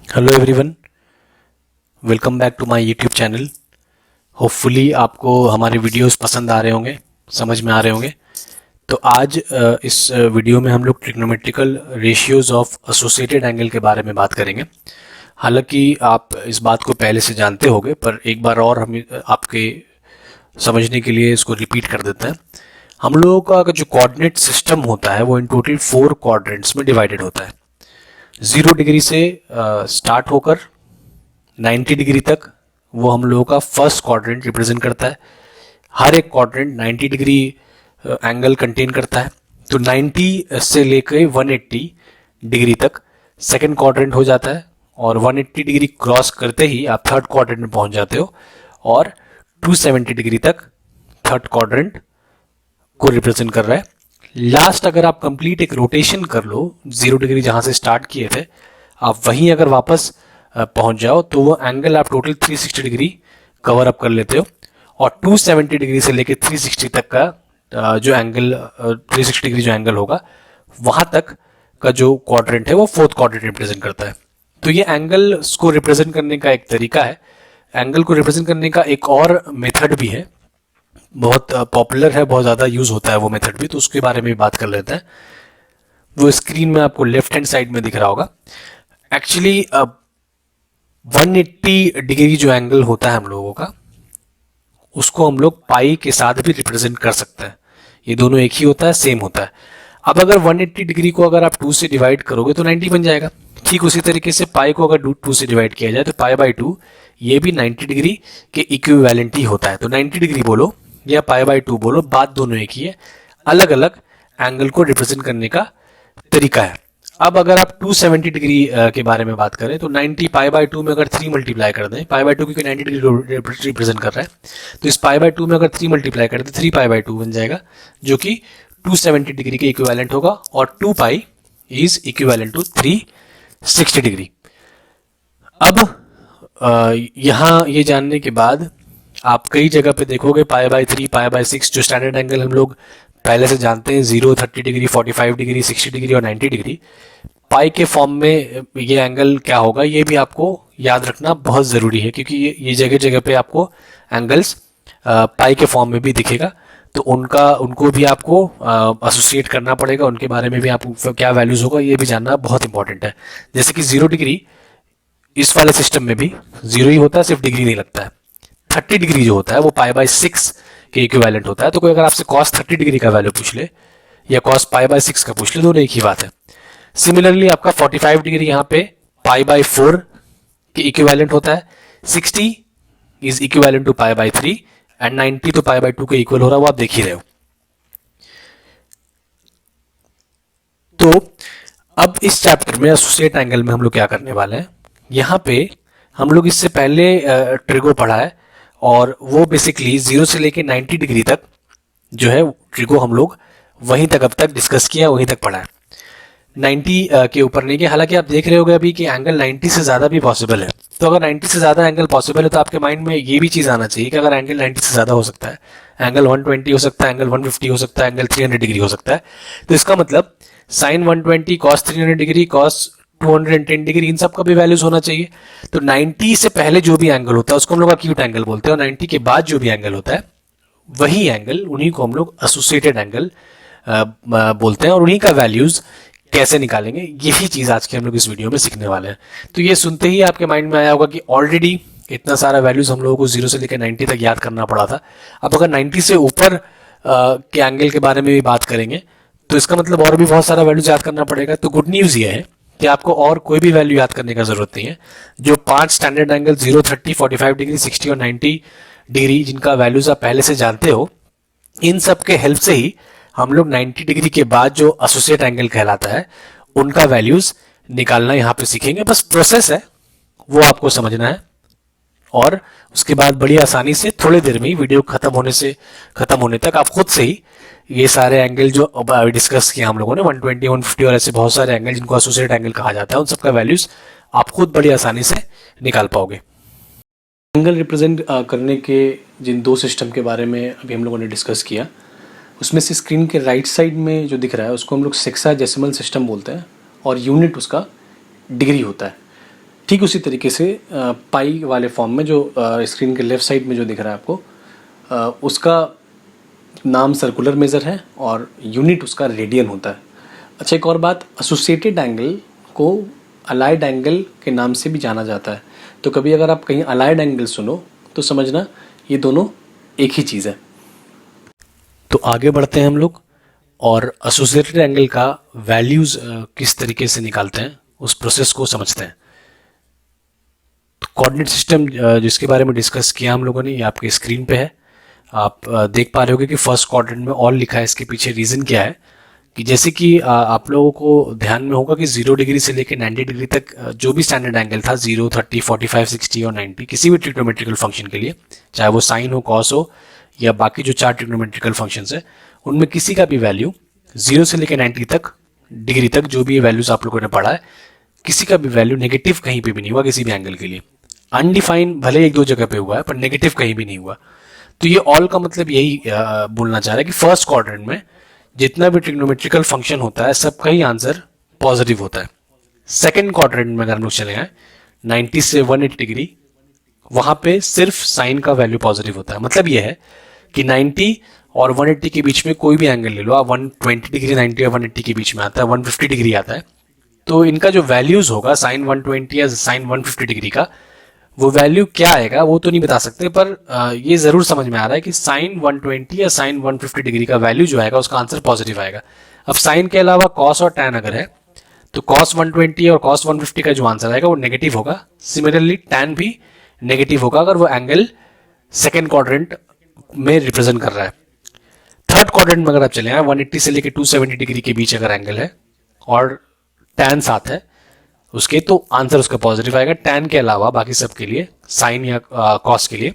Hello everyone, welcome back to my YouTube channel. Hopefully आपको हमारे videos पसंद आ रहे होंगे, समझ में आ रहे होंगे। तो आज इस वीडियो में हम लोग trigonometrical ratios of associated angle के बारे में बात करेंगे। हालांकि आप इस बात को पहले से जानते होंगे, पर एक बार और हम आपके समझने के लिए इसको रिपीट कर देते हैं। हम लोगों का जो कोऑर्डिनेट सिस्टम होता है वो इन टोटल 4 क्वाड्रेंट्स में डिवाइडेड होता है। 0 डिग्री से स्टार्ट होकर 90 डिग्री तक वो हम लोगों का फर्स्ट क्वाड्रेंट रिप्रेजेंट करता है। हर एक क्वाड्रेंट 90 डिग्री एंगल कंटेन करता है। तो 90 से लेकर 180 डिग्री तक सेकंड क्वाड्रेंट हो जाता है, और 180 डिग्री क्रॉस करते ही आप थर्ड क्वाड्रेंट में पहुंच जाते हो, और 270 डिग्री तक थर्ड क्वाड्रेंट को रिप्रेजेंट कर रहा है। लास्ट अगर आप कंप्लीट एक रोटेशन कर लो, 0 डिग्री जहां से स्टार्ट किए थे आप वहीं अगर वापस पहुंच जाओ तो वो एंगल आप टोटल 360 डिग्री कवर अप कर लेते हो। और 270 डिग्री से लेकर 360 तक का जो एंगल 360 डिग्री जो एंगल होगा वहां तक का जो क्वाड्रेंट है वो फोर्थ क्वाड्रेंट रिप्रेजेंट करता है। तो ये एंगल को रिप्रेजेंट करने का एक तरीका है। एंगल को रिप्रेजेंट करने का एक और मेथड भी है, बहुत पॉपुलर है, बहुत ज़्यादा यूज होता है वो मेथड भी, तो उसके बारे में भी बात कर लेते हैं। वो स्क्रीन में आपको लेफ्ट हैंड साइड में दिख रहा होगा। एक्चुअली 180 डिग्री जो एंगल होता है हम लोगों का, उसको हम लोग पाई के साथ भी रिप्रेजेंट कर सकते हैं। ये दोनों एक ही होता है, सेम होता है। अब अगर 180 डिग्री को अगर आप 2 से डिवाइड करोगे तो 90 बन जाएगा। ठीक उसी तरीके से पाई को अगर 2 से डिवाइड किया जाए तो पाई बाई 2 ये भी 90 डिग्री के इक्विवेलेंट ही होता है। तो 90 डिग्री बोलो या पाई बाई 2 बोलो, बात दोनों एक ही है, अलग अलग एंगल को रिप्रेजेंट करने का तरीका है। अब अगर आप 270 डिग्री के बारे में बात करें तो 90 पाई बाई 2 में अगर 3 मल्टीप्लाई कर दें, पाई बाई 2 क्योंकि 90 डिग्री रिप्रेजेंट कर रहा है, तो इस पाई बाई 2 में अगर 3 मल्टीप्लाई कर दें 3 पाई बाई 2 बन जाएगा, जो कि 270 डिग्री के इक्विवेलेंट होगा। और 2 pi is equivalent to 360 degree. अब यहाँ ये जानने के बाद आप कई जगह पे देखोगे पाई बाई 3, पाई बाई 6, जो स्टैंडर्ड एंगल हम लोग पहले से जानते हैं 0, 30 डिग्री, 45 डिग्री, 60 डिग्री और 90 डिग्री, पाई के फॉर्म में ये एंगल क्या होगा ये भी आपको याद रखना बहुत ज़रूरी है, क्योंकि ये जगह जगह पे आपको एंगल्स पाई के फॉर्म में भी दिखेगा। तो उनको भी आपको एसोसिएट करना पड़ेगा, उनके बारे में भी आपको क्या वैल्यूज होगा ये भी जानना बहुत इंपॉर्टेंट है। जैसे कि 0 डिग्री इस वाले सिस्टम में भी 0 ही होता है, सिर्फ डिग्री नहीं लगता है। 30 डिग्री जो होता है वो पाई बाई 6 के इक्विवेलेंट होता है। तो कोई अगर आपसे कॉस 30 डिग्री का वैल्यू पूछ ले या कॉस पाई बाई 6 का पूछ ले, दोनों एक ही बात है। सिमिलरली आपका 45 डिग्री यहाँ पे पाई बाई 4 के इक्विवेलेंट होता है, 60 is equivalent to pi by 3 and 90 तो पाई बाई 2 के इक्वल हो रहा है, वो आप देख ही रहे हो। तो अब इस चैप्टर में एसोसिएट एंगल में हम लोग क्या करने वाले हैं, यहाँ पे हम लोग इससे पहले ट्रिगो पढ़ा है, और वो बेसिकली 0 से लेके 90 डिग्री तक जो है ट्रिगो हम लोग वहीं तक अब तक डिस्कस किया, वहीं तक पढ़ा है। 90 के ऊपर नहीं गया। हालांकि आप देख रहे होगे अभी कि एंगल 90 से ज़्यादा भी पॉसिबल है। तो अगर 90 से ज़्यादा एंगल पॉसिबल है तो आपके माइंड में ये भी चीज़ आना चाहिए कि अगर एंगल 90 से ज़्यादा हो सकता है, एंगल 120 हो सकता है, एंगल 150 हो सकता है, एंगल 300 डिग्री हो सकता है, तो इसका मतलब sine 120, cos 300 degree, cos 210 degree, इन सब का भी वैल्यूज होना चाहिए। तो 90 से पहले जो भी एंगल होता है उसको हम लोग एक्यूट एंगल बोलते हैं, और 90 के बाद जो भी एंगल होता है वही एंगल, उन्हीं को हम लोग एसोसिएटेड एंगल बोलते हैं, और उन्हीं का वैल्यूज कैसे निकालेंगे यही चीज आज के हम लोग इस वीडियो में सीखने वाले हैं। तो ये सुनते ही आपके माइंड में आया होगा कि ऑलरेडी इतना सारा वैल्यूज हम लोगों को 0 से लेकर 90 तक याद करना पड़ा था। अब अगर 90 से ऊपर के एंगल के बारे में भी बात करेंगे तो इसका मतलब और भी बहुत सारा वैल्यूज याद करना पड़ेगा। तो गुड न्यूज ये है कि आपको और कोई भी वैल्यू याद करने का जरूरत नहीं है। जो 5 स्टैंडर्ड एंगल 0, 30, 45 डिग्री, 60 और 90 डिग्री जिनका वैल्यूज आप पहले से जानते हो, इन सब के हेल्प से ही हम लोग 90 डिग्री के बाद जो एसोसिएट एंगल कहलाता है उनका वैल्यूज निकालना यहाँ पे सीखेंगे। बस प्रोसेस है, वो आपको समझना है, और उसके बाद बड़ी आसानी से थोड़ी देर में ही वीडियो खत्म होने तक आप खुद से ही ये सारे एंगल जो डिस्कस किया हम लोगों ने 120, 150 और ऐसे बहुत सारे एंगल जिनको एसोसिएट एंगल कहा जाता है, उन सबका वैल्यूज आप खुद बड़ी आसानी से निकाल पाओगे। एंगल रिप्रेजेंट करने के जिन 2 सिस्टम के बारे में अभी हम लोगों ने डिस्कस किया, उसमें से स्क्रीन के राइट साइड में जो दिख रहा है उसको हम लोग सेक्साडेसिमल सिस्टम बोलते हैं और यूनिट उसका डिग्री होता है। ठीक उसी तरीके से पाई वाले फॉर्म में जो स्क्रीन के लेफ़्ट साइड में जो दिख रहा है आपको, उसका नाम सर्कुलर मेज़र है और यूनिट उसका रेडियन होता है। अच्छा, एक और बात, एसोसिएटेड एंगल को अलाइड एंगल के नाम से भी जाना जाता है। तो कभी अगर आप कहीं अलाइड एंगल सुनो तो समझना ये दोनों एक ही चीज़ है। तो आगे बढ़ते हैं हम लोग और एसोसिएटेड एंगल का वैल्यूज़ किस तरीके से निकालते हैं उस प्रोसेस को समझते हैं। तो कोऑर्डिनेट सिस्टम जिसके बारे में डिस्कस किया हम लोगों ने, ये आपके स्क्रीन पे है। आप देख पा रहे होगे कि फर्स्ट क्वाड्रेंट में ऑल लिखा है। इसके पीछे रीज़न क्या है कि जैसे कि आप लोगों को ध्यान में होगा कि 0 डिग्री से लेकर 90 डिग्री तक जो भी स्टैंडर्ड एंगल था, 0, 30, 45, 60 और 90, किसी भी ट्रिग्नोमेट्रिकल फंक्शन के लिए, चाहे वो साइन हो, कॉस हो या बाकी जो 4 ट्रिग्नोमेट्रिकल फंक्शंस है, उनमें किसी का भी वैल्यू 0 से लेकर 90 तक डिग्री तक जो भी वैल्यूज आप लोगों ने पढ़ा है, किसी का भी वैल्यू नेगेटिव कहीं पे भी नहीं हुआ किसी भी एंगल के लिए। अनडिफाइंड भले एक दो जगह पे हुआ है पर नेगेटिव कहीं भी नहीं हुआ। तो ये ऑल का मतलब यही बोलना चाह रहा है कि फर्स्ट क्वाड्रेंट में जितना भी ट्रिग्नोमेट्रिकल फंक्शन होता है सबका ही आंसर पॉजिटिव होता है। सेकेंड क्वाड्रेंट में अगर हम लोग चले गए 90 से 180 डिग्री, वहां पे सिर्फ साइन का वैल्यू पॉजिटिव होता है। मतलब ये है कि 90 और 180 के बीच में कोई भी एंगल ले लो आप, 120 डिग्री 90 और 180 के बीच में आता है, 150 डिग्री आता है, तो इनका जो वैल्यूज होगा साइन 120 या साइन 150 डिग्री का, वो वैल्यू क्या आएगा वो तो नहीं बता सकते, पर ये जरूर समझ में आ रहा है कि साइन 120 या साइन 150 डिग्री का वैल्यू जो आएगा उसका आंसर पॉजिटिव आएगा। अब साइन के अलावा कॉस और टैन अगर है तो कॉस 120 और कॉस 150 का जो आंसर आएगा वो नेगेटिव होगा। सिमिलरली टैन भी नेगेटिव होगा अगर वो एंगल सेकेंड क्वाड्रेंट में रिप्रेजेंट कर रहा है। थर्ड क्वाड्रेंट में अगर आप चले 180 से लेकर 270 डिग्री के बीच अगर एंगल है और टैन साथ है उसके, तो आंसर उसका पॉजिटिव आएगा। टैन के अलावा बाकी सब के लिए, साइन या कॉस के लिए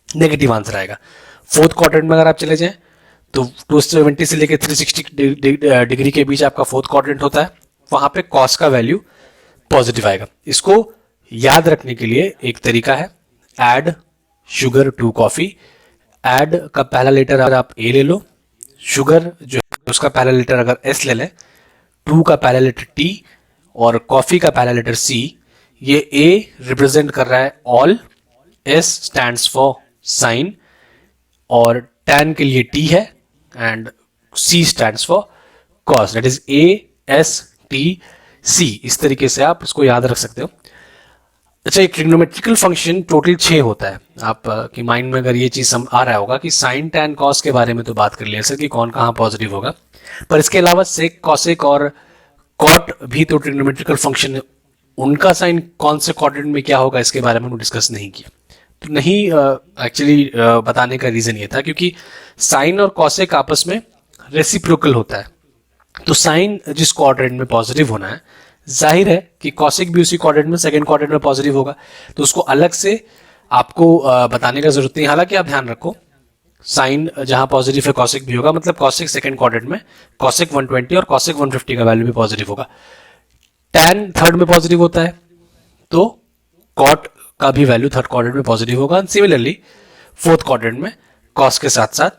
नेगेटिव आंसर आएगा। फोर्थ क्वाड्रेंट में अगर आप चले जाएं तो 270 से लेकर 360 डिग्री के बीच आपका फोर्थ क्वाड्रेंट होता है, वहां पे कॉस का वैल्यू पॉजिटिव आएगा। इसको याद रखने के लिए एक तरीका है, add sugar to coffee. Add का पहला लेटर अगर आप ए ले लो, शुगर जो है उसका पहला लेटर अगर एस ले लें, टू का पहला लेटर टी और कॉफी का पहला लेटर सी, ये ए रिप्रेजेंट कर रहा है all, S stands for sine और टैन के लिए टी है and C stands for cos, that is A S T C. इस तरीके से आप इसको याद रख सकते हो। अच्छा, एक ट्रिग्नोमेट्रिकल फंक्शन टोटल 6 होता है। आप की माइंड में अगर ये चीज आ रहा होगा कि साइन टैन कॉस के बारे में तो बात कर लिया सर कि कौन कहाँ पॉजिटिव होगा, पर इसके अलावा सेक कॉसेक और कॉट भी तो ट्रिग्नोमेट्रिकल फंक्शन है। उनका साइन कौन से क्वाड्रेंट में क्या होगा इसके बारे में हम डिस्कस नहीं किया। तो नहीं एक्चुअली बताने का रीजन ये था क्योंकि साइन और कॉसेक आपस में रेसिप्रोकल होता है। तो साइन जिस क्वाड्रेंट में पॉजिटिव होना है, जाहिर है कि कॉसेक भी उसी क्वाड्रेंट में, सेकंड क्वाड्रेंट में पॉजिटिव होगा, तो उसको अलग से आपको बताने का जरूरत नहीं। हालांकि आप ध्यान रखो, साइन जहां पॉजिटिव है कॉसेक भी होगा, मतलब कॉसेक सेकंड क्वाड्रेंट में कॉसेक 120 और कॉसेक 150 का वैल्यू भी पॉजिटिव होगा। टैन थर्ड में पॉजिटिव होता है तो कॉट का भी वैल्यू थर्ड क्वाड्रेंट में पॉजिटिव होगा। सिमिलरली फोर्थ क्वाड्रेंट में कॉस के साथ साथ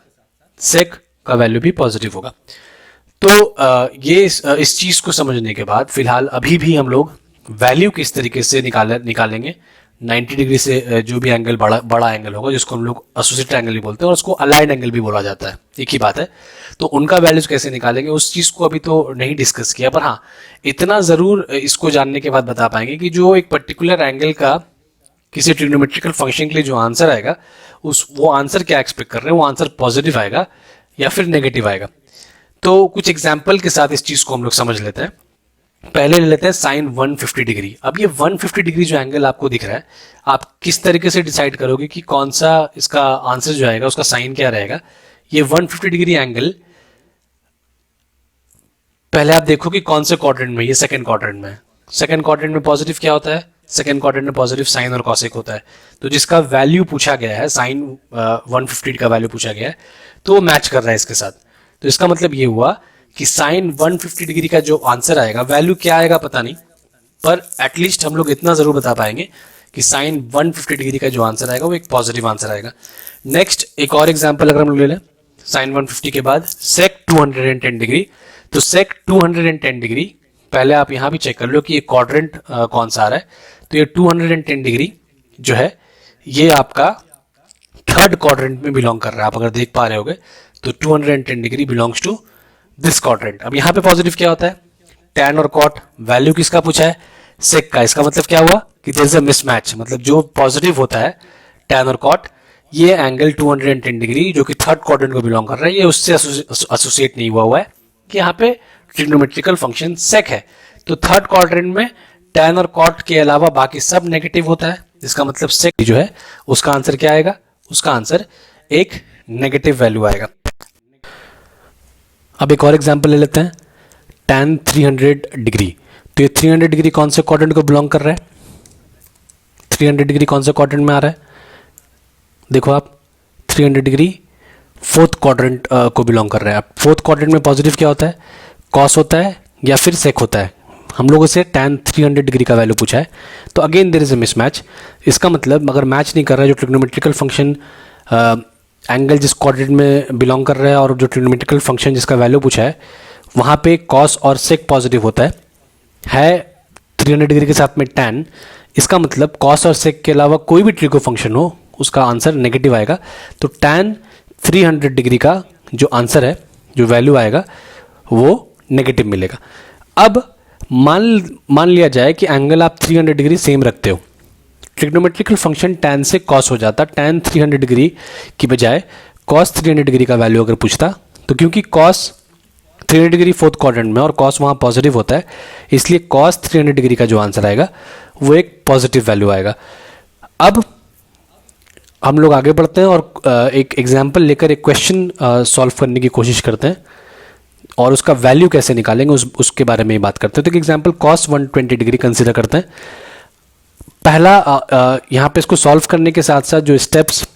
सेक का वैल्यू भी पॉजिटिव होगा। तो ये इस चीज को समझने के बाद फिलहाल अभी भी हम लोग वैल्यू किस तरीके से निकालेंगे 90 डिग्री से जो भी एंगल बड़ा एंगल होगा, जिसको हम लोग एसोसिएटेड एंगल भी बोलते हैं और उसको अलाइंड एंगल भी बोला जाता है, एक ही बात है। तो उनका वैल्यूज कैसे निकालेंगे उस चीज को अभी तो नहीं डिस्कस किया, पर हाँ इतना जरूर इसको जानने के बाद बता पाएंगे कि जो एक पर्टिकुलर एंगल का किसी ट्रिग्नोमेट्रिकल फंक्शन के लिए जो आंसर आएगा वो आंसर क्या एक्सपेक्ट कर रहे हैं, वो आंसर पॉजिटिव आएगा या फिर नेगेटिव आएगा। तो कुछ एग्जाम्पल के साथ इस चीज को हम लोग समझ लेते हैं। पहले ले लेते हैं साइन 150 डिग्री। अब ये 150 डिग्री जो एंगल आपको दिख रहा है, आप किस तरीके से डिसाइड करोगे कि कौन सा इसका आंसर जो आएगा उसका साइन क्या रहेगा। ये 150 डिग्री एंगल पहले आप देखो कि कौन से क्वाड्रेंट में, ये सेकंड क्वाड्रेंट में। सेकंड क्वाड्रेंट में पॉजिटिव क्या होता है, सेकंड क्वाड्रेंट में पॉजिटिव साइन और कॉसेक होता है। तो जिसका वैल्यू पूछा गया है, साइन 150 का वैल्यू पूछा गया है, तो वो मैच कर रहा है इसके साथ। तो इसका मतलब ये हुआ कि साइन 150 डिग्री का जो आंसर आएगा, वैल्यू क्या आएगा पता नहीं, पर एटलीस्ट हम लोग इतना जरूर बता पाएंगे कि साइन 150 डिग्री का जो आंसर आएगा वो एक पॉजिटिव आंसर आएगा। नेक्स्ट एक और एग्जांपल अगर हम लोग ले लें, साइन 150 के बाद सेक 210 डिग्री। तो सेक 210 डिग्री पहले आप यहाँ भी चेक कर लो कि ये क्वाड्रेंट कौन सा आ रहा है। तो ये 210 डिग्री जो है ये आपका थर्ड क्वाड्रेंट में बिलोंग कर रहा है, आप अगर देख पा रहे होगे तो 210 degree belongs to this quadrant. अब यहाँ पे पॉजिटिव क्या होता है, टैन और कॉट, वैल्यू किसका पूछा है, सेक का। इसका मतलब क्या हुआ कि देयर इज अ मिसमैच, मतलब जो पॉजिटिव होता है टैन और कॉट, ये एंगल 210 डिग्री जो कि थर्ड क्वाड्रेंट को बिलोंग कर रहा है, ये उससे एसोसिएट नहीं हुआ है कि यहाँ पे ट्रिग्नोमेट्रिकल फंक्शन सेक है। तो थर्ड क्वाड्रेंट में टैन और कॉट के अलावा बाकी सब नेगेटिव होता है, जिसका मतलब सेक जो है उसका आंसर क्या आएगा, उसका आंसर एक नेगेटिव वैल्यू आएगा। अब एक और एग्जांपल ले लेते हैं, tan 300 डिग्री। तो ये 300 डिग्री कौन से क्वाड्रेंट को बिलोंग कर रहा है, 300 डिग्री कौन से क्वाड्रेंट में आ रहा है, देखो आप 300 डिग्री फोर्थ क्वाड्रेंट को बिलोंग कर रहा है। अब फोर्थ क्वाड्रेंट में पॉजिटिव क्या होता है, कॉस होता है या फिर सेक होता है। हम लोगों से tan 300 डिग्री का वैल्यू पूछा है, तो again there is a mismatch. इसका मतलब अगर मैच नहीं कर रहा है जो ट्रिग्नोमेट्रिकल फंक्शन एंगल जिस क्वाड्रेंट में बिलोंग कर रहा है और जो ट्रिग्नोमेट्रिकल फंक्शन जिसका वैल्यू पूछा है वहाँ पे कॉस और सेक पॉजिटिव होता है 300 डिग्री के साथ में tan, इसका मतलब कॉस और सेक के अलावा कोई भी ट्रिगो फंक्शन हो उसका आंसर नेगेटिव आएगा। तो tan 300 डिग्री का जो आंसर है, जो वैल्यू आएगा वो नेगेटिव मिलेगा। अब मान लिया जाए कि एंगल आप 300 डिग्री सेम रखते हो, ट्रिग्नोमेट्रिकल फंक्शन tan से cos हो जाता, tan 300 डिग्री की बजाय cos 300 डिग्री का वैल्यू अगर पूछता, तो क्योंकि cos 300 डिग्री फोर्थ क्वाड्रेंट में और cos वहाँ पॉजिटिव होता है, इसलिए cos 300 डिग्री का जो आंसर आएगा वो एक पॉजिटिव वैल्यू आएगा। अब हम लोग आगे बढ़ते हैं और एक एग्जाम्पल लेकर एक क्वेश्चन सॉल्व करने की कोशिश करते हैं और उसका वैल्यू कैसे निकालेंगे उसके बारे में बात करते हैं। तो एक एग्जाम्पल cos 120 डिग्री कंसिडर करते हैं। पहला यहाँ पे इसको सॉल्व करने के साथ साथ जो स्टेप्स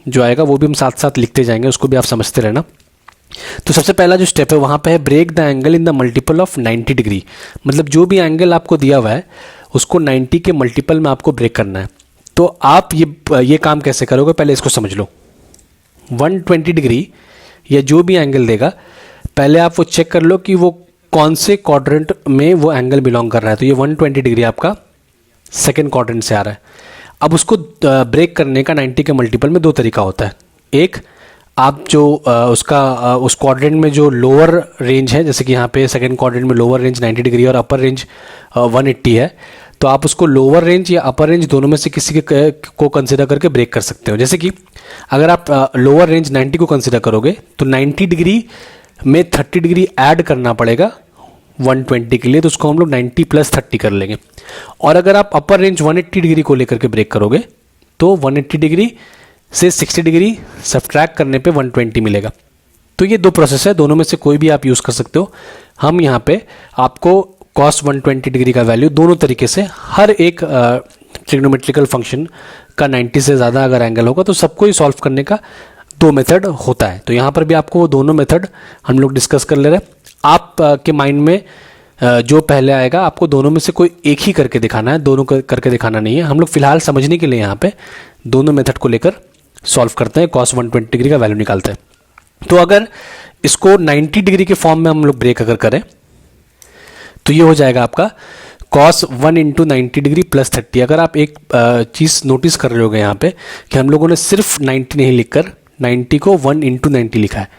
जो आएगा वो भी हम साथ साथ लिखते जाएंगे, उसको भी आप समझते रहना। तो सबसे पहला जो स्टेप है वहाँ पे है break the angle in the multiple of 90 degree, मतलब जो भी एंगल आपको दिया हुआ है उसको 90 के मल्टीपल में आपको ब्रेक करना है। तो आप ये काम कैसे करोगे, पहले इसको समझ लो। 120 डिग्री या जो भी एंगल देगा पहले आप वो चेक कर लो कि वो कौन से क्वाड्रेंट में वो एंगल बिलोंग कर रहा है। तो ये 120 डिग्री आपका सेकेंड क्वाड्रेंट से आ रहा है। अब उसको ब्रेक करने का 90 के मल्टीपल में दो तरीका होता है। एक, आप जो उस क्वाड्रेंट में जो लोअर रेंज है, जैसे कि यहाँ पे सेकंड क्वाड्रेंट में लोअर रेंज 90 डिग्री और अपर रेंज 180 है, तो आप उसको लोअर रेंज या अपर रेंज दोनों में से किसी को कंसिडर करके ब्रेक कर सकते हो। जैसे कि अगर आप लोअर रेंज 90 को कंसिडर करोगे तो 90 डिग्री में 30 डिग्री ऐड करना पड़ेगा 120 के लिए, तो उसको हम लोग 90 + 30 कर लेंगे। और अगर आप अपर रेंज 180 डिग्री को लेकर के ब्रेक करोगे तो 180 डिग्री से 60 डिग्री सब्ट्रैक्ट करने पे 120 मिलेगा। तो ये दो प्रोसेस है, दोनों में से कोई भी आप यूज़ कर सकते हो। हम यहाँ पे आपको cos 120 डिग्री का वैल्यू दोनों तरीके से, हर एक ट्रिग्नोमेट्रिकल फंक्शन का 90 से ज़्यादा अगर एंगल होगा तो सबको ही सॉल्व करने का दो मेथड होता है। तो यहाँ पर भी आपको वो दोनों मेथड हम लोग डिस्कस कर ले रहे हैं। आप के माइंड में जो पहले आएगा आपको दोनों में से कोई एक ही करके दिखाना है, दोनों करके दिखाना नहीं है। हम लोग फिलहाल समझने के लिए यहाँ पे दोनों मेथड को लेकर सॉल्व करते हैं, cos 120 डिग्री का वैल्यू निकालते हैं। तो अगर इसको 90 डिग्री के फॉर्म में हम लोग ब्रेक अगर करें तो ये हो जाएगा आपका cos 1 × 90 डिग्री + 30। अगर आप एक चीज़ नोटिस कर रहे होगे यहाँ पे कि हम लोगों ने सिर्फ 90 नहीं लिखकर 90 को 1 × 90 लिखा है।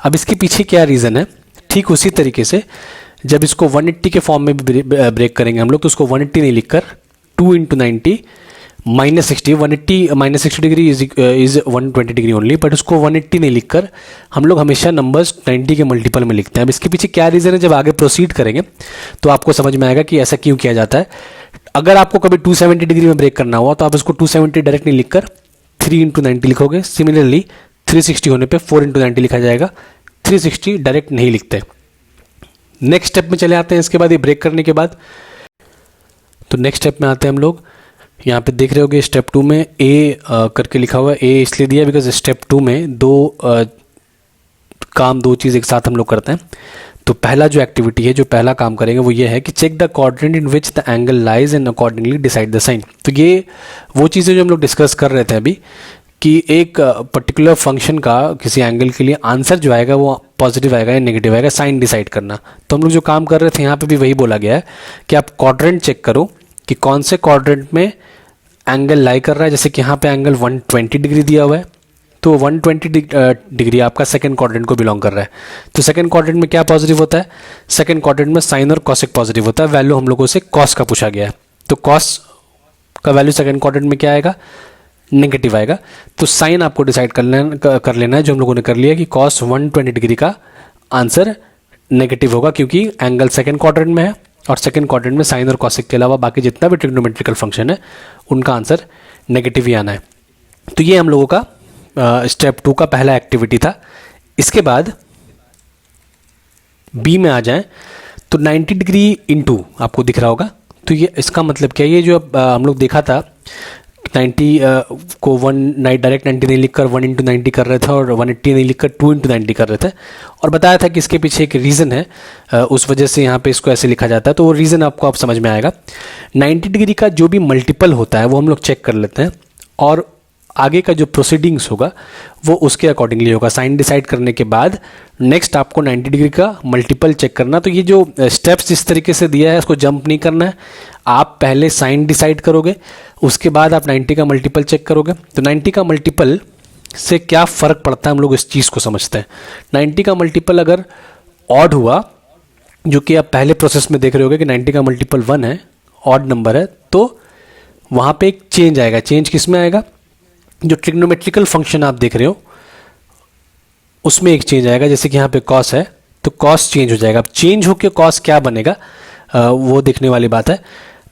अब इसके पीछे क्या रीज़न है, ठीक उसी तरीके से जब इसको 180 के फॉर्म में भी ब्रेक करेंगे हम लोग तो उसको 180 नहीं लिखकर 2 × 90 -60, 180 -60 degree is 120 degree only, but उसको 180 नहीं लिखकर हम लोग हमेशा नंबर्स 90 के मल्टीपल में लिखते हैं। अब इसके पीछे क्या रीज़न है, जब आगे प्रोसीड करेंगे तो आपको समझ में आएगा कि ऐसा क्यों किया जाता है। अगर आपको कभी 270 डिग्री में ब्रेक करना हुआ तो आप इसको 270 डायरेक्ट नहीं लिखकर 3 × 90 लिखोगे। सिमिलरली 360 होने पे 4 × 90 लिखा जाएगा, 360 डायरेक्ट नहीं लिखते। नेक्स्ट स्टेप में चले आते हैं इसके बाद, ये ब्रेक करने के बाद। तो नेक्स्ट स्टेप में आते हैं हम लोग। यहाँ पे देख रहे होगे स्टेप 2 में ए करके लिखा हुआ है। ए इसलिए दिया बिकॉज स्टेप 2 में दो चीज़ एक साथ हम लोग करते हैं। तो पहला जो एक्टिविटी है, जो पहला काम करेंगे वो ये है कि check the quadrant in which the angle lies and accordingly decide the sign. तो ये वो चीज़ें जो हम लोग डिस्कस कर रहे थे अभी कि एक पर्टिकुलर फंक्शन का किसी एंगल के लिए आंसर जो आएगा वो पॉजिटिव आएगा या नेगेटिव आएगा, साइन डिसाइड करना। तो हम लोग जो काम कर रहे थे यहाँ पे भी वही बोला गया है कि आप क्वाड्रेंट चेक करो कि कौन से क्वाड्रेंट में एंगल लाई कर रहा है। जैसे कि यहाँ पे एंगल 120 डिग्री दिया हुआ है, तो 120 डिग्री आपका सेकंड क्वाड्रेंट को बिलोंग कर रहा है। तो सेकंड क्वाड्रेंट में क्या पॉजिटिव होता है, सेकंड क्वाड्रेंट में साइन और कॉसेक पॉजिटिव होता है। वैल्यू हम लोगों से कॉस का पूछा गया है, तो कॉस का वैल्यू सेकंड क्वाड्रेंट में क्या आएगा, नेगेटिव आएगा। तो साइन आपको डिसाइड कर लेना है, जो हम लोगों ने कर लिया कि कॉस 120 डिग्री का आंसर नेगेटिव होगा, क्योंकि एंगल सेकंड क्वाड्रेंट में है और सेकंड क्वाड्रेंट में साइन और कॉसेक के अलावा बाकी जितना भी ट्रिग्नोमेट्रिकल फंक्शन है उनका आंसर नेगेटिव ही आना है। तो ये हम लोगों का स्टेप 2 का पहला एक्टिविटी था। इसके बाद बी में आ जाएं तो 90 डिग्री इंटू आपको दिख रहा होगा। तो ये इसका मतलब क्या है, ये जो हम लोग देखा था 90 को 1 डायरेक्ट 90 नहीं लिखकर 1 इंटू 90 कर रहे थे और 180 नहीं लिखकर 2 इंटू 90 कर रहे थे, और बताया था कि इसके पीछे एक रीज़न है, उस वजह से यहाँ पे इसको ऐसे लिखा जाता है। तो वो रीज़न आपको अब समझ में आएगा। 90 डिग्री का जो भी मल्टीपल होता है वो हम लोग चेक कर लेते हैं, और आगे का जो प्रोसीडिंग्स होगा वो उसके अकॉर्डिंगली होगा। साइन डिसाइड करने के बाद नेक्स्ट आपको 90 डिग्री का मल्टीपल चेक करना। तो ये जो स्टेप्स इस तरीके से दिया है इसको जंप नहीं करना है, आप पहले साइन डिसाइड करोगे, उसके बाद आप 90 का मल्टीपल चेक करोगे। तो 90 का मल्टीपल से क्या फ़र्क पड़ता है हम लोग इस चीज़ को समझते हैं। 90 का मल्टीपल अगर ऑड हुआ, जो कि आप पहले प्रोसेस में देख रहे होगे कि 90 का मल्टीपल 1 है, ऑड नंबर है, तो वहाँ पे एक चेंज आएगा। चेंज किस में आएगा, जो ट्रिग्नोमेट्रिकल फंक्शन आप देख रहे हो उसमें एक चेंज आएगा। जैसे कि यहाँ पे कॉस है तो कॉस चेंज हो जाएगा। अब चेंज होकर कॉस क्या बनेगा वो देखने वाली बात है।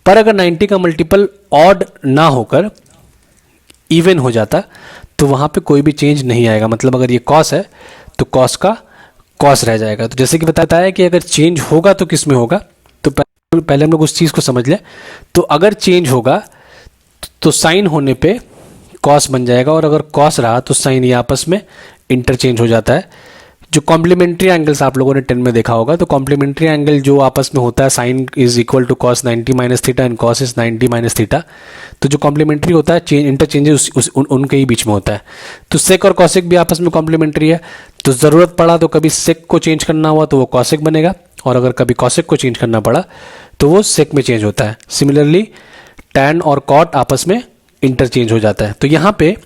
पर अगर 90 का मल्टीपल ऑड ना होकर इवन हो जाता तो वहाँ पे कोई भी चेंज नहीं आएगा। मतलब अगर ये कॉस है तो कॉस का कॉस रह जाएगा। तो जैसे कि बताया है कि अगर चेंज होगा तो किस में होगा, तो पहले हम लोग उस चीज़ को समझ लें। तो अगर चेंज होगा तो साइन होने पे कॉस बन जाएगा, और अगर कॉस रहा तो साइन ये आपस में इंटरचेंज हो जाता है। जो कॉम्प्लीमेंट्री एंगल्स आप लोगों ने 10 में देखा होगा, तो कॉम्प्लीमेंट्री एंगल जो आपस में होता है, sine is equal to cos 90 minus theta and cos is 90 minus theta. तो जो कॉम्प्लीमेंट्री होता है इंटरचेंजेस उनके ही बीच में होता है। तो सेक और कॉसेक भी आपस में कॉम्प्लीमेंट्री है। तो ज़रूरत पड़ा तो कभी सेक को चेंज करना हुआ तो वो कॉसेक बनेगा, और अगर कभी कॉसेक को चेंज करना पड़ा तो वो सेक में चेंज होता है। सिमिलरली टैन और कॉट आपस में इंटरचेंज हो जाता है। तो यहाँ पे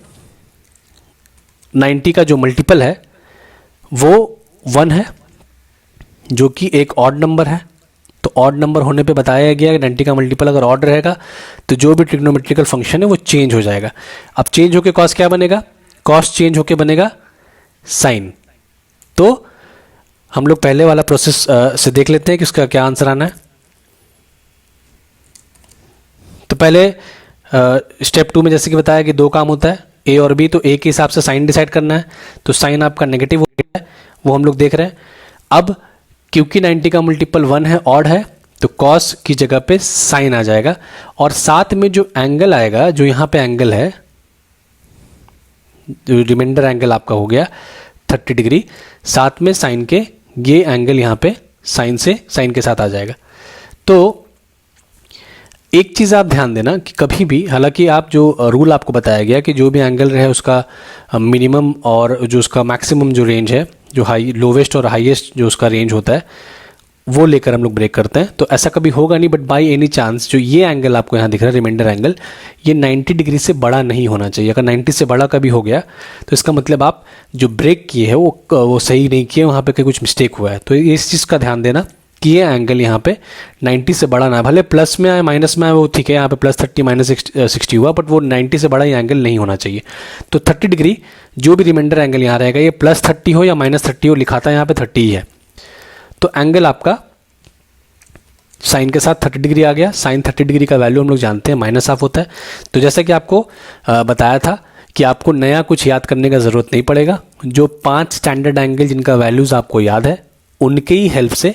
90 का जो मल्टीपल है वो 1 है, जो कि एक ऑड नंबर है। तो ऑड नंबर होने पे बताया गया कि 90 का मल्टीपल अगर ऑड रहेगा तो जो भी ट्रिग्नोमेट्रिकल फंक्शन है वो चेंज हो जाएगा। अब चेंज होके कॉस क्या बनेगा, कॉस चेंज होके बनेगा साइन। तो हम लोग पहले वाला प्रोसेस से देख लेते हैं कि उसका क्या आंसर आना है। तो पहले स्टेप 2 में जैसे कि बताया कि 2 काम होता है, ए और बी। तो ए के हिसाब से साइन डिसाइड करना है, तो साइन आपका नेगेटिव हो गया है, वो हम लोग देख रहे हैं। अब क्योंकि 90 का मल्टीपल 1 है, ऑड है, तो कॉस की जगह पे साइन आ जाएगा, और साथ में जो एंगल आएगा, जो यहाँ पे एंगल है, जो रिमाइंडर एंगल आपका हो गया 30 डिग्री, साथ में साइन के ये एंगल यहाँ पे साइन के साथ आ जाएगा। तो एक चीज़ आप ध्यान देना कि कभी भी, हालांकि आप जो रूल आपको बताया गया कि जो भी एंगल रहे उसका मिनिमम और जो उसका मैक्सिमम जो रेंज है, जो लोवेस्ट और हाईएस्ट जो उसका रेंज होता है, वो लेकर हम लोग ब्रेक करते हैं। तो ऐसा कभी होगा नहीं, बट बाय एनी चांस जो ये एंगल आपको यहाँ दिख रहा है, रिमाइंडर एंगल, ये 90 डिग्री से बड़ा नहीं होना चाहिए। अगर 90 से बड़ा कभी हो गया तो इसका मतलब आप जो ब्रेक किए है वो सही नहीं किए, वहाँ पे कहीं कुछ मिस्टेक हुआ है। तो इस चीज़ का ध्यान देना कि ये एंगल यहाँ पे 90 से बड़ा ना, भले प्लस में आए माइनस में आए वो ठीक है, यहाँ पे +30 -60 हुआ, बट वो 90 से बड़ा ये एंगल नहीं होना चाहिए। तो 30 डिग्री जो भी रिमाइंडर एंगल यहाँ रहेगा, ये +30 हो या -30 हो, लिखा था यहाँ पे 30 ही है। तो एंगल आपका साइन के साथ 30 डिग्री आ गया। साइन 30 डिग्री का वैल्यू हम लोग जानते हैं -1/2 होता है। तो जैसा कि आपको बताया था कि आपको नया कुछ याद करने का ज़रूरत नहीं पड़ेगा। जो 5 स्टैंडर्ड एंगल जिनका वैल्यूज़ आपको याद है, उनके ही हेल्प से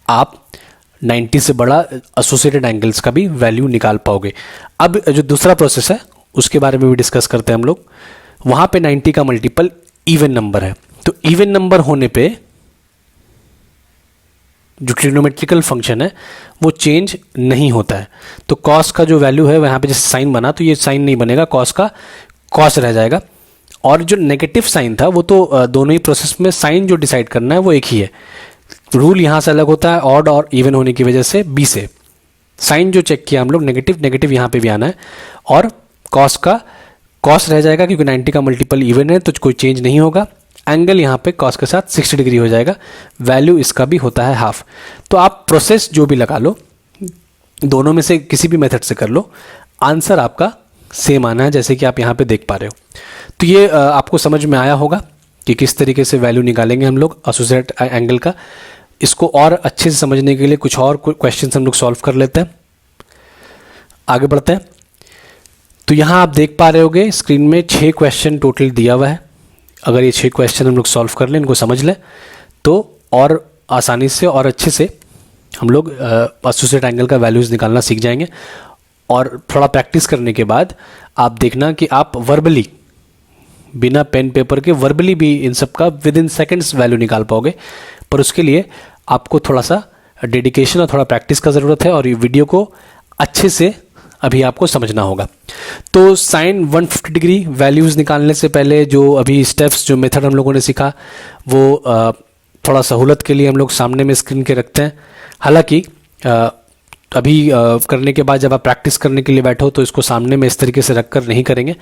आप 90 से बड़ा एसोसिएटेड एंगल्स का भी वैल्यू निकाल पाओगे। अब जो दूसरा प्रोसेस है उसके बारे में भी डिस्कस करते हैं हम लोग। वहाँ पे 90 का मल्टीपल इवन नंबर है। तो इवन नंबर होने पे जो ट्रिग्नोमेट्रिकल फंक्शन है वो चेंज नहीं होता है। तो कॉस का जो वैल्यू है वहाँ पे जैसे साइन बना, तो ये साइन नहीं बनेगा, कॉस का कॉस रह जाएगा। और जो नेगेटिव साइन था वो तो दोनों ही प्रोसेस में साइन जो डिसाइड करना है वो एक ही है। रूल यहाँ से अलग होता है ऑड और इवन होने की वजह से बी से। साइन जो चेक किया हम लोग नेगेटिव, नेगेटिव यहाँ पे भी आना है, और कॉस का कॉस रह जाएगा क्योंकि 90 का मल्टीपल इवन है तो कोई चेंज नहीं होगा। एंगल यहाँ पे कॉस के साथ 60 डिग्री हो जाएगा। वैल्यू इसका भी होता है हाफ। तो आप प्रोसेस जो भी लगा लो, दोनों में से किसी भी मेथड से कर लो, आंसर आपका सेम आना है, जैसे कि आप यहाँ पे देख पा रहे हो। तो ये आपको समझ में आया होगा कि किस तरीके से वैल्यू निकालेंगे हम लोग एसोसिएट एंगल का। इसको और अच्छे से समझने के लिए कुछ और क्वेश्चन हम लोग सॉल्व कर लेते हैं, आगे बढ़ते हैं। तो यहाँ आप देख पा रहे होगे स्क्रीन में 6 क्वेश्चन टोटल दिया हुआ है। अगर ये 6 क्वेश्चन हम लोग सॉल्व कर लें, इनको समझ लें, तो और आसानी से और अच्छे से हम लोग एसोसिएट एंगल का वैल्यूज़ निकालना सीख जाएंगे। और थोड़ा प्रैक्टिस करने के बाद आप देखना कि आप वर्बली, बिना पेन पेपर के वर्बली भी इन सब का विद इन सेकेंड्स वैल्यू निकाल पाओगे। पर उसके लिए आपको थोड़ा सा डेडिकेशन और थोड़ा प्रैक्टिस का ज़रूरत है, और ये वीडियो को अच्छे से अभी आपको समझना होगा। तो साइन 150 डिग्री वैल्यूज़ निकालने से पहले जो अभी स्टेप्स, जो मेथड हम लोगों ने सीखा, वो थोड़ा सहूलत के लिए हम लोग सामने में स्क्रीन के रखते हैं। हालांकि अभी करने के बाद जब आप प्रैक्टिस करने के लिए बैठो तो इसको सामने में इस तरीके से रख कर नहीं करेंगे।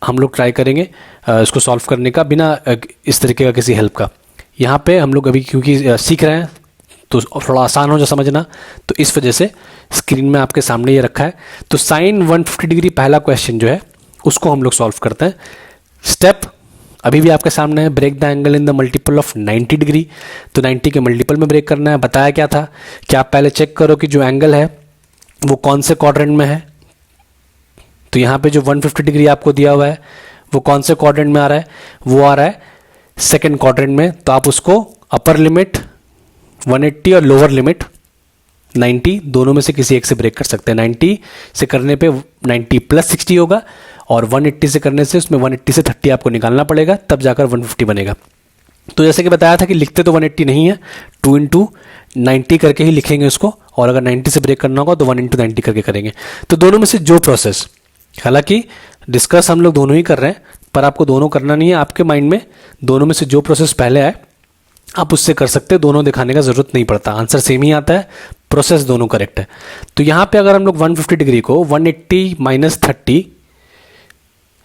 हम लोग ट्राई करेंगे इसको सॉल्व करने का बिना इस तरीके का किसी हेल्प का। यहाँ पे हम लोग अभी क्योंकि सीख रहे हैं तो थोड़ा आसान हो जाए समझना, तो इस वजह से स्क्रीन में आपके सामने ये रखा है। तो साइन 150 डिग्री पहला क्वेश्चन जो है उसको हम लोग सॉल्व करते हैं। स्टेप अभी भी आपके सामने है, break the angle in the multiple of 90 degree. तो 90 के मल्टीपल में ब्रेक करना है। बताया क्या था कि आप पहले चेक करो कि जो एंगल है वो कौन से क्वाड्रेंट में है। तो यहाँ पे जो 150 डिग्री आपको दिया हुआ है वो कौन से क्वाड्रेंट में आ रहा है, वो आ रहा है सेकेंड क्वाड्रेंट में। तो आप उसको अपर लिमिट 180 और लोअर लिमिट 90 दोनों में से किसी एक से ब्रेक कर सकते हैं। 90 से करने पे 90 प्लस 60 होगा, और 180 से करने से उसमें 180 से 30 आपको निकालना पड़ेगा, तब जाकर 150 बनेगा। तो जैसे कि बताया था कि लिखते तो 180 नहीं है, 2 इंटू 90 करके ही लिखेंगे उसको, और अगर 90 से ब्रेक करना होगा तो 1 इंटू 90 करके करेंगे। तो दोनों में से जो प्रोसेस, हालांकि डिस्कस हम लोग दोनों ही कर रहे हैं, पर आपको दोनों करना नहीं है। आपके माइंड में दोनों में से जो प्रोसेस पहले आए आप उससे कर सकते हैं, दोनों दिखाने का ज़रूरत नहीं पड़ता, आंसर सेम ही आता है, प्रोसेस दोनों करेक्ट है। तो यहाँ पे अगर हम लोग 150 डिग्री को 180 माइनस 30,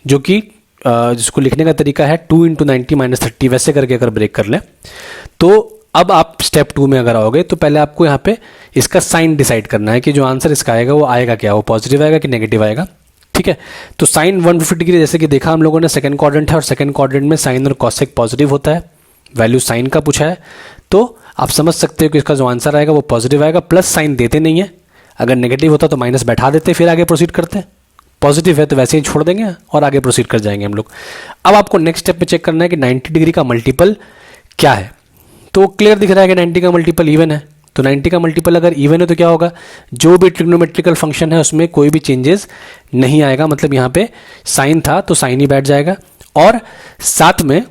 जो कि जिसको लिखने का तरीका है 2 इंटू 90 माइनस 30, वैसे करके अगर ब्रेक कर लें, तो अब आप स्टेप 2 में अगर आओगे तो पहले आपको यहाँ पे इसका साइन डिसाइड करना है कि जो आंसर इसका आएगा वो आएगा क्या, वो पॉजिटिव आएगा कि नेगेटिव आएगा। ठीक है, तो साइन 150 डिग्री जैसे कि देखा हम लोगों ने, सेकंड क्वाड्रेंट है, और सेकंड क्वाड्रेंट में साइन और कॉसेक पॉजिटिव होता है। वैल्यू साइन का पूछा है, तो आप समझ सकते हो कि इसका जो आंसर आएगा वो पॉजिटिव आएगा। प्लस साइन देते नहीं है, अगर नेगेटिव होता तो माइनस बैठा देते, फिर आगे प्रोसीड करते हैं। पॉजिटिव है तो वैसे ही छोड़ देंगे और आगे प्रोसीड कर जाएंगे हम लोग। अब आपको नेक्स्ट स्टेप में चेक करना है कि 90 डिग्री का मल्टीपल क्या है। तो क्लियर दिख रहा है कि 90 का मल्टीपल इवन है। तो 90 का मल्टीपल अगर इवन है तो क्या होगा, जो भी ट्रिग्नोमेट्रिकल फंक्शन है उसमें कोई भी चेंजेस नहीं आएगा। मतलब यहाँ पे साइन था तो साइन ही बैठ जाएगा, और साथ में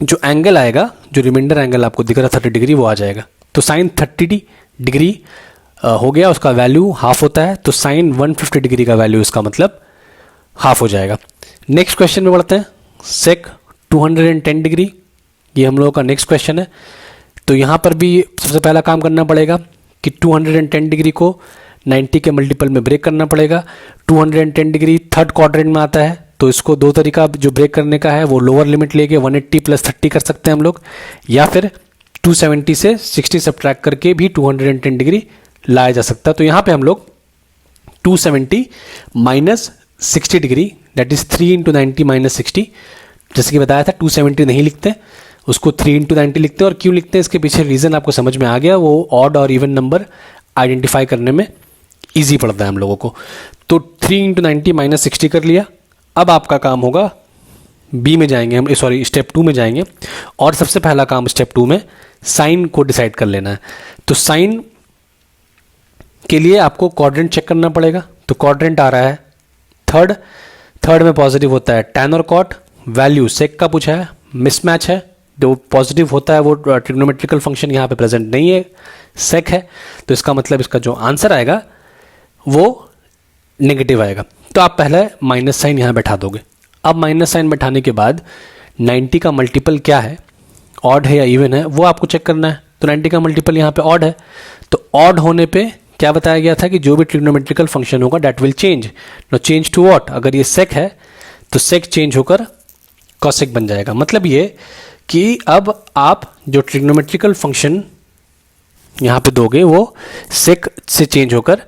जो एंगल आएगा, जो रिमाइंडर एंगल आपको दिख रहा है 30 डिग्री, वो आ जाएगा। तो साइन 30 डिग्री हो गया, उसका वैल्यू हाफ होता है। तो साइन 150 डिग्री का वैल्यू इसका मतलब हाफ हो जाएगा। नेक्स्ट क्वेश्चन में बढ़ते हैं, सेक 210 डिग्री, ये हम लोगों का नेक्स्ट क्वेश्चन है। तो यहाँ पर भी सबसे पहला काम करना पड़ेगा कि 210 डिग्री को 90 के मल्टीपल में ब्रेक करना पड़ेगा। 210 डिग्री थर्ड क्वाड्रेंट में आता है, तो इसको दो तरीका जो ब्रेक करने का है, वो लोअर लिमिट लेके 180 प्लस 30 कर सकते हैं हम लोग, या फिर 270 से 60 सब्ट्रैक्ट करके भी 210 डिग्री लाया जा सकता है। तो यहाँ पे हम लोग 270 minus 60 degree, that is 3 into 90 minus 60, जैसे कि बताया था 270 नहीं लिखते, उसको 3 इंटू 90 लिखते हैं। और क्यों लिखते हैं इसके पीछे रीज़न आपको समझ में आ गया, वो ऑड और इवन नंबर आइडेंटिफाई करने में ईजी पड़ता है हम लोगों को। तो 3 इंटू 90 माइनस 60 कर लिया। अब आपका काम होगा बी में जाएंगे हम, सॉरी स्टेप 2 में जाएंगे, और सबसे पहला काम स्टेप 2 में साइन को डिसाइड कर लेना है। तो साइन के लिए आपको क्वाड्रेंट चेक करना पड़ेगा। तो क्वाड्रेंट आ रहा है थर्ड में पॉजिटिव होता है टैन और कॉट, वैल्यू सेक का पूछा है, मिसमैच है, जो पॉजिटिव होता है वो ट्रिग्नोमेट्रिकल फंक्शन यहाँ पे प्रेजेंट नहीं है, सेक है, तो इसका मतलब इसका जो आंसर आएगा वो नेगेटिव आएगा। तो आप पहले माइनस साइन यहाँ बैठा दोगे। अब माइनस साइन बैठाने के बाद 90 का मल्टीपल क्या है, ऑड है या इवन है, वो आपको चेक करना है। तो 90 का मल्टीपल यहाँ पे ऑड है, तो ऑड होने पे क्या बताया गया था कि जो भी ट्रिग्नोमेट्रिकल फंक्शन होगा that will change. No change to what, अगर ये सेक है तो सेक चेंज होकर कॉसेक बन जाएगा। मतलब ये कि अब आप जो ट्रिग्नोमेट्रिकल फंक्शन यहाँ पे दोगे वो सेक से चेंज होकर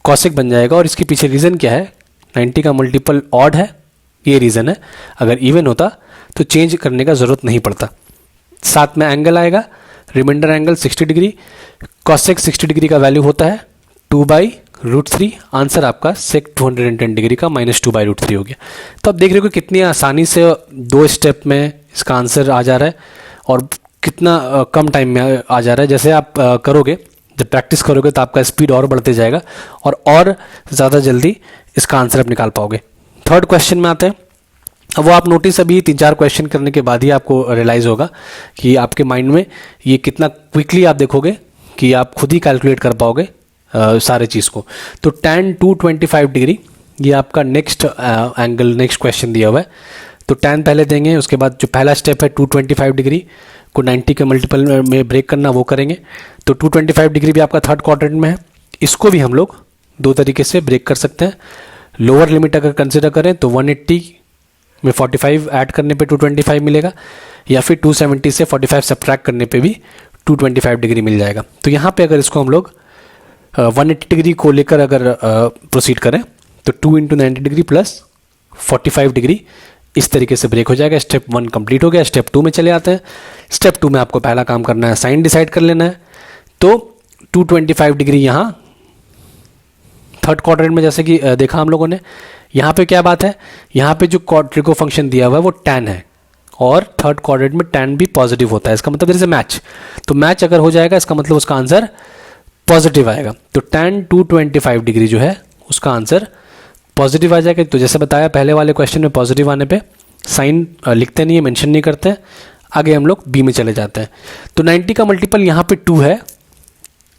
कॉसेक बन जाएगा। और इसके पीछे रीज़न क्या है, 90 का मल्टीपल ऑड है, ये रीज़न है। अगर इवन होता तो चेंज करने का ज़रूरत नहीं पड़ता। साथ में एंगल आएगा, reminder angle 60 degree, cosec 60 degree का वैल्यू होता है 2/√3। आंसर आपका सेक 210 डिग्री का -2/√3 हो गया। तो आप देख रहे हो कि कितनी आसानी से 2 स्टेप में इसका आंसर आ जा रहा है और कितना कम टाइम में आ जा रहा है। जैसे आप करोगे, जब प्रैक्टिस करोगे तो आपका स्पीड और बढ़ते जाएगा और ज़्यादा जल्दी इसका आंसर आप निकाल पाओगे। थर्ड क्वेश्चन में आते हैं। अब वो आप नोटिस अभी 3-4 क्वेश्चन करने के बाद ही आपको रियलाइज़ होगा कि आपके माइंड में ये कितना क्विकली आप देखोगे कि आप खुद ही कैलकुलेट कर पाओगे सारे चीज़ को। तो tan 225 डिग्री ये आपका नेक्स्ट एंगल, नेक्स्ट क्वेश्चन दिया हुआ है। तो tan पहले देंगे, उसके बाद जो पहला स्टेप है 225 डिग्री को 90 के मल्टीपल में ब्रेक करना, वो करेंगे। तो 225 डिग्री भी आपका थर्ड क्वाड्रेंट में है। इसको भी हम लोग 2 तरीके से ब्रेक कर सकते हैं। लोअर लिमिट अगर कंसिडर करें तो 180 में 45 ऐड करने पे 225 मिलेगा, या फिर 270 से 45 सब्ट्रैक्ट करने पे भी 225 डिग्री मिल जाएगा। तो यहाँ पे अगर इसको हम लोग 180 डिग्री को लेकर अगर प्रोसीड करें तो 2 × 90 डिग्री प्लस 45 डिग्री इस तरीके से ब्रेक हो जाएगा। स्टेप 1 कंप्लीट हो गया। स्टेप 2 में चले आते हैं। स्टेप 2 में आपको पहला काम करना है, साइन डिसाइड कर लेना है। तो 225 डिग्री यहाँ थर्ड क्वाड्रेंट में जैसे कि देखा हम लोगों ने, यहाँ पे क्या बात है, यहाँ पे जो ट्रिगो फंक्शन दिया हुआ है वो tan है और थर्ड क्वाड्रेंट में tan भी पॉजिटिव होता है। इसका मतलब देयर इज अ मैच। तो मैच अगर हो जाएगा इसका मतलब उसका आंसर पॉजिटिव आएगा। तो tan 225 डिग्री जो है उसका आंसर पॉजिटिव आ जाएगा। तो जैसे बताया पहले वाले क्वेश्चन में, पॉजिटिव आने पे साइन लिखते नहीं है, मेंशन नहीं करते हैं। आगे हम लोग बी में चले जाते हैं। तो 90 का मल्टीपल यहाँ पे 2 है,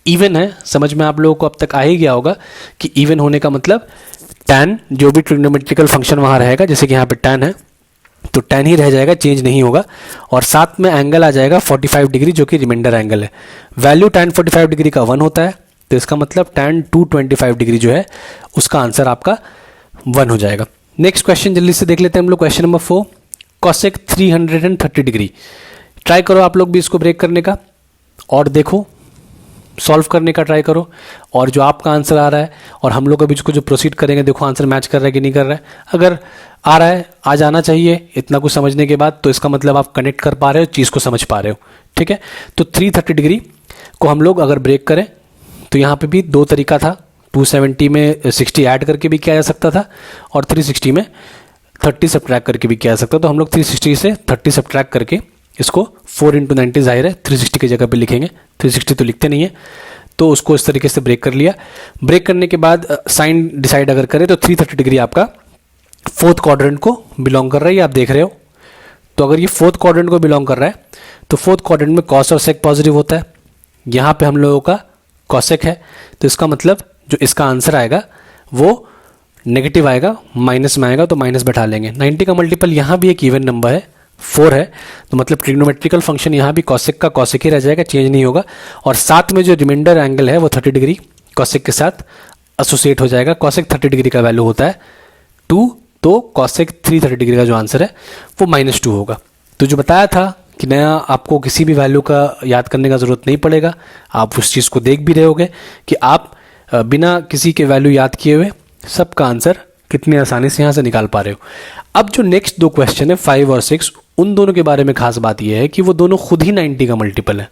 इवन है। समझ में आप लोगों को अब तक आ ही गया होगा कि इवन होने का मतलब tan जो भी ट्रिग्नोमेट्रिकल फंक्शन वहाँ रहेगा, जैसे कि यहाँ पे tan है तो tan ही रह जाएगा, चेंज नहीं होगा। और साथ में एंगल आ जाएगा 45 डिग्री जो कि रिमाइंडर एंगल है। वैल्यू tan 45 डिग्री का 1 होता है, तो इसका मतलब tan 225 डिग्री जो है उसका आंसर आपका 1 हो जाएगा। नेक्स्ट क्वेश्चन जल्दी से देख लेते हैं हम लोग। Question number 4, cosec 330 degree. Try करो आप लोग भी इसको ब्रेक करने का और देखो, सॉल्व करने का ट्राई करो। और जो आपका आंसर आ रहा है और हम लोग अभी इसको जो प्रोसीड करेंगे, देखो आंसर मैच कर रहा है कि नहीं कर रहा है। अगर आ रहा है, आ जाना चाहिए इतना कुछ समझने के बाद, तो इसका मतलब आप कनेक्ट कर पा रहे हो, चीज़ को समझ पा रहे हो। ठीक है, तो 330 डिग्री को हम लोग अगर ब्रेक करें तो यहाँ पे भी 2 तरीका था। 270 में 60 ऐड करके भी किया जा सकता था और 360 में 30 सब्ट्रैक्ट करके भी किया जा सकता था। तो हम लोग 360 से 30 सब्ट्रैक्ट करके इसको 4 × 90 जाहिर है 360 की जगह पे लिखेंगे, 360 तो लिखते नहीं है। तो उसको इस तरीके से ब्रेक कर लिया। ब्रेक करने के बाद साइन डिसाइड अगर करें तो 330 डिग्री आपका फोर्थ क्वाड्रेंट को बिलोंग कर रहा है, ये आप देख रहे हो। तो अगर ये फोर्थ क्वाड्रेंट को बिलोंग कर रहा है तो फोर्थ क्वाड्रेंट में कॉस और सेक पॉजिटिव होता है। यहाँ पे हम लोगों का कॉसेक है, तो इसका मतलब जो इसका आंसर आएगा वो नेगेटिव आएगा, माइनस में आएगा, तो माइनस बैठा लेंगे। 90 का मल्टीपल यहाँ भी एक इवन नंबर है, 4 है, तो मतलब ट्रिग्नोमेट्रिकल फंक्शन यहाँ भी कॉसेक का कॉसेक ही रह जाएगा, चेंज नहीं होगा। और साथ में जो रिमाइंडर एंगल है वो 30 डिग्री कॉसेक के साथ एसोसिएट हो जाएगा। कॉसेक 30 डिग्री का वैल्यू होता है 2, तो कॉसेक 330 डिग्री का जो आंसर है वो -2 होगा। तो जो बताया था कि नया आपको किसी भी वैल्यू का याद करने का ज़रूरत नहीं पड़ेगा, आप उस चीज़ को देख भी रहे होगे कि आप बिना किसी के वैल्यू याद किए हुए सबका आंसर कितनी आसानी से यहाँ से निकाल पा रहे हो। अब जो नेक्स्ट 2 क्वेश्चन है 5 और 6, उन दोनों के बारे में खास बात यह है कि वो दोनों खुद ही 90 का मल्टीपल है,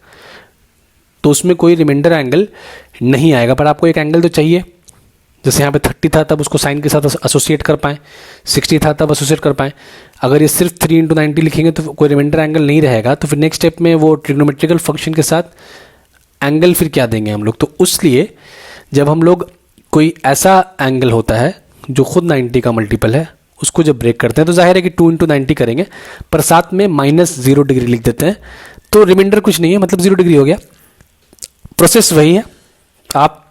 तो उसमें कोई रिमाइंडर एंगल नहीं आएगा, पर आपको एक एंगल तो चाहिए। जैसे यहाँ पे 30 था तब उसको साइन के साथ एसोसिएट कर पाएँ, 60 था तब एसोसिएट कर पाएँ। अगर ये सिर्फ 3 × 90 लिखेंगे तो कोई रिमाइंडर एंगल नहीं रहेगा, तो फिर नेक्स्ट स्टेप में वो ट्रिग्नोमेट्रिकल फंक्शन के साथ एंगल फिर क्या देंगे हम लोग। तो उसलिए जब हम लोग कोई ऐसा एंगल होता है जो खुद 90 का मल्टीपल है, उसको जब ब्रेक करते हैं तो जाहिर है कि 2 × 90 करेंगे, पर साथ में -0 डिग्री लिख देते हैं, तो रिमाइंडर कुछ नहीं है, मतलब 0 डिग्री हो गया। प्रोसेस वही है। आप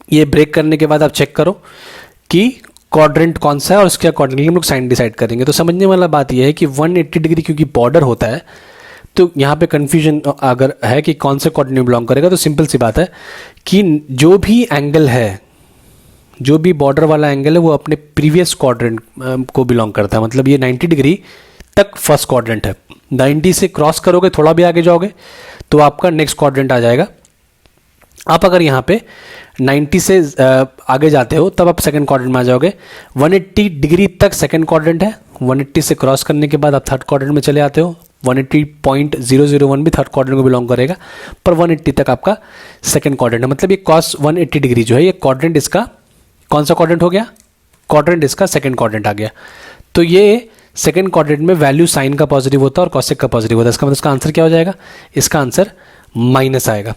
ये ब्रेक करने के बाद आप चेक करो कि क्वाड्रेंट कौन सा है और उसके अकॉर्डिंगली हम लोग साइन डिसाइड करेंगे। तो समझने वाला बात यह है कि 180 डिग्री क्योंकि बॉर्डर होता है, तो यहाँ पे कन्फ्यूजन अगर है कि कौन से क्वाड्रेंट में बिलोंग करेगा, तो सिंपल सी बात है कि जो भी एंगल है, जो भी बॉर्डर वाला एंगल है, वो अपने प्रीवियस क्वाड्रेंट को बिलोंग करता है। मतलब ये 90 डिग्री तक फर्स्ट क्वाड्रेंट है, 90 से क्रॉस करोगे, थोड़ा भी आगे जाओगे तो आपका नेक्स्ट क्वाड्रेंट आ जाएगा। आप अगर यहाँ पे 90 से आगे जाते हो तब आप सेकंड क्वाड्रेंट में आ जाओगे। 180 डिग्री तक सेकंड क्वाड्रेंट है, 180 से क्रॉस करने के बाद आप थर्ड क्वाड्रेंट में चले आते हो। 180.001 भी थर्ड क्वाड्रेंट को बिलोंग करेगा, पर 180 तक आपका सेकंड क्वाड्रेंट है। मतलब ये cos 180 डिग्री जो है, ये क्वाड्रेंट इसका कौन सा क्वाड्रेंट हो गया? क्वाड्रेंट इसका सेकंड क्वाड्रेंट आ गया। तो ये सेकंड क्वाड्रेंट में वैल्यू साइन का पॉजिटिव होता है और कॉसेक का पॉजिटिव होता है। इसका मतलब इसका आंसर क्या हो जाएगा? इसका आंसर माइनस आएगा।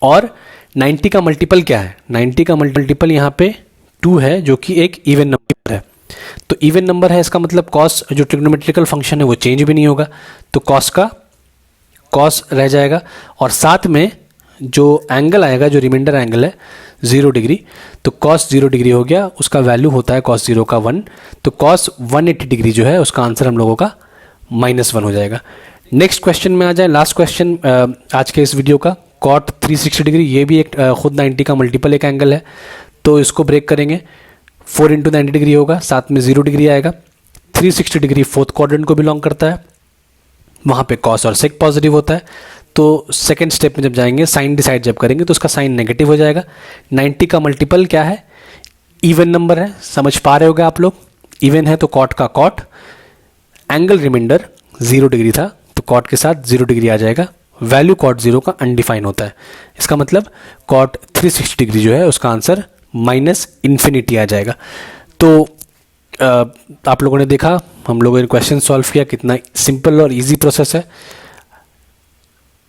और 90 का मल्टीपल क्या है? 90 का मल्टीपल यहाँ पे 2 है, जो कि एक इवन नंबर है। तो इवन नंबर है, इसका मतलब कॉस जो ट्रिग्नोमेट्रिकल फंक्शन है वो चेंज भी नहीं होगा, तो कॉस का कॉस रह जाएगा। और साथ में जो एंगल आएगा, जो रिमाइंडर एंगल है 0 डिग्री, तो कॉस 0 डिग्री हो गया, उसका वैल्यू होता है कॉस 0 का 1। तो कॉस 180 डिग्री जो है उसका आंसर हम लोगों का -1 हो जाएगा। नेक्स्ट क्वेश्चन में आ जाए, लास्ट क्वेश्चन आज के इस वीडियो का, कॉट 360 डिग्री। ये भी एक खुद 90 का मल्टीपल एक एंगल है, तो इसको ब्रेक करेंगे। 4 × 90 डिग्री होगा, साथ में 0 डिग्री आएगा। 360 डिग्री फोर्थ क्वाड्रेंट को बिलोंग करता है, वहाँ पे कॉस और सेक पॉजिटिव होता है। तो सेकंड स्टेप में जब जाएंगे, साइन डिसाइड जब करेंगे, तो उसका साइन नेगेटिव हो जाएगा। 90 का मल्टीपल क्या है? इवन नंबर है, समझ पा रहे होगे आप लोग। इवन है तो कॉट का कॉट, एंगल रिमाइंडर 0 डिग्री था तो कॉट के साथ 0 डिग्री आ जाएगा। वैल्यू कॉट 0 का अनडिफाइन होता है, इसका मतलब कॉट 360 डिग्री जो है उसका आंसर -इन्फिनिटी आ जाएगा। तो आप लोगों ने देखा, हम लोगों ने क्वेश्चन सॉल्व किया, कितना सिंपल और इजी प्रोसेस है।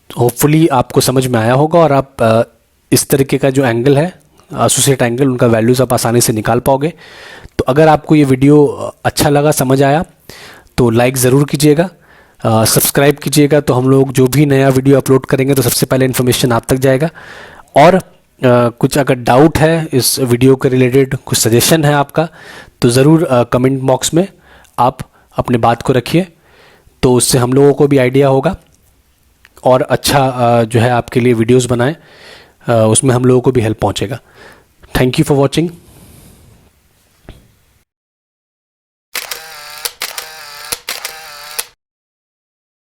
होपफुली आपको समझ में आया होगा और आप इस तरीके का जो एंगल है, एसोसिएट एंगल, उनका वैल्यूज़ आप आसानी से निकाल पाओगे। तो अगर आपको ये वीडियो अच्छा लगा, समझ आया, तो लाइक ज़रूर कीजिएगा, सब्सक्राइब कीजिएगा। तो हम लोग जो भी नया वीडियो अपलोड करेंगे तो सबसे पहले इन्फॉर्मेशन आप तक जाएगा। और कुछ अगर डाउट है इस वीडियो के रिलेटेड, कुछ सजेशन है आपका, तो ज़रूर कमेंट बॉक्स में आप अपने बात को रखिए, तो उससे हम लोगों को भी आइडिया होगा और अच्छा जो है आपके लिए वीडियोस बनाएं, उसमें हम लोगों को भी हेल्प पहुंचेगा। Thank you for watching.